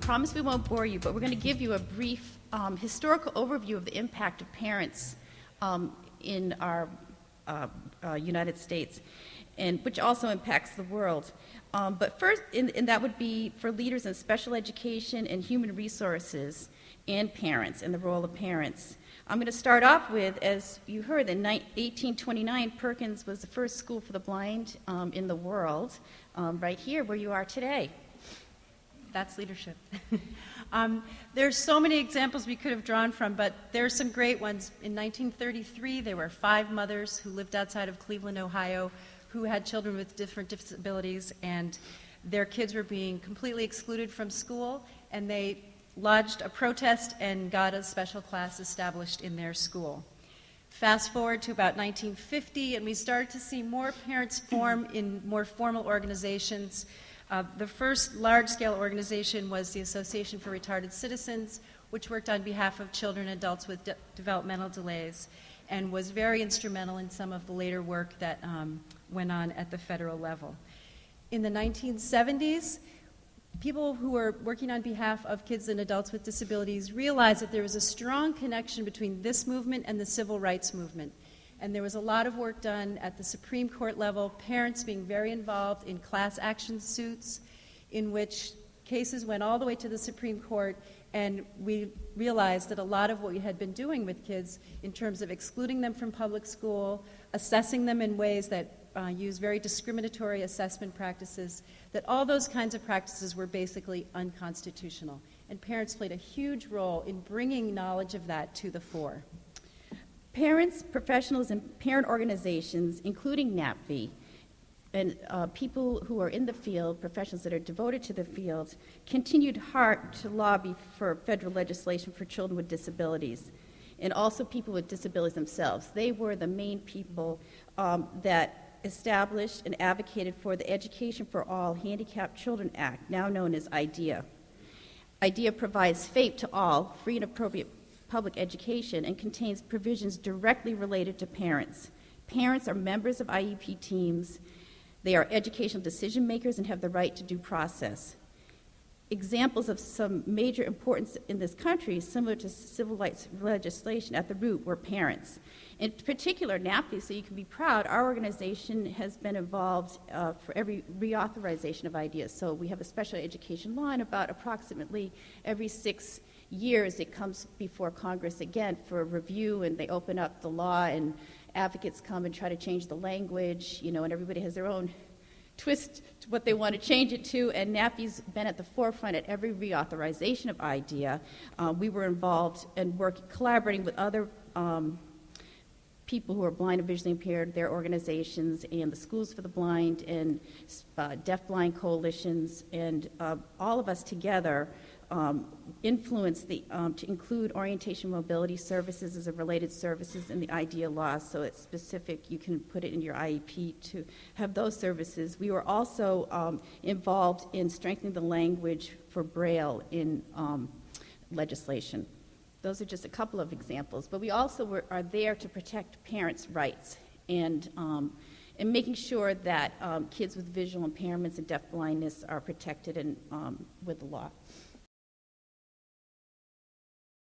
promise we won't bore you, but we're going to give you a brief historical overview of the impact of parents in our United States, and which also impacts the world. But first, and that would be for leaders in special education and human resources and parents, and the role of parents. I'm going to start off with, as you heard, in 1829, Perkins was the first school for the blind in the world, right here where you are today. That's leadership. There's so many examples we could have drawn from, but there's some great ones. In 1933, there were 5 mothers who lived outside of Cleveland, Ohio, who had children with different disabilities, and their kids were being completely excluded from school, and they lodged a protest and got a special class established in their school. Fast forward to about 1950, and we started to see more parents form in more formal organizations. The first large-scale organization was the Association for Retarded Citizens, which worked on behalf of children and adults with developmental delays, and was very instrumental in some of the later work that went on at the federal level. In the 1970s, people who were working on behalf of kids and adults with disabilities realized that there was a strong connection between this movement and the civil rights movement. And there was a lot of work done at the Supreme Court level, parents being very involved in class action suits, in which cases went all the way to the Supreme Court, and we realized that a lot of what we had been doing with kids in terms of excluding them from public school, assessing them in ways that use very discriminatory assessment practices, that all those kinds of practices were basically unconstitutional. And parents played a huge role in bringing knowledge of that to the fore. Parents, professionals, and parent organizations, including NAPV, and people who are in the field, professionals that are devoted to the field, continued hard to lobby for federal legislation for children with disabilities, and also people with disabilities themselves. They were the main people that established and advocated for the Education for All Handicapped Children Act, now known as IDEA. IDEA provides FAPE to all, free and appropriate public education, and contains provisions directly related to parents. Parents are members of IEP teams. They are educational decision makers and have the right to due process. Examples of some major importance in this country, similar to civil rights legislation at the root, were parents. In particular, NAPV, so you can be proud, our organization has been involved for every reauthorization of IDEA. So we have a special education law, and about approximately every 6 years it comes before Congress again for a review, and they open up the law, and advocates come and try to change the language, and everybody has their own twist to what they want to change it to, and NAPV's been at the forefront at every reauthorization of IDEA. We were involved and collaborating with other people who are blind and visually impaired, their organizations, and the Schools for the Blind, and deaf-blind coalitions, and all of us together influenced to include orientation mobility services as a related services in the IDEA law, so it's specific. You can put it in your IEP to have those services. We were also involved in strengthening the language for Braille in legislation. Those are just a couple of examples, but we also are there to protect parents' rights and making sure that kids with visual impairments and deaf blindness are protected with the law.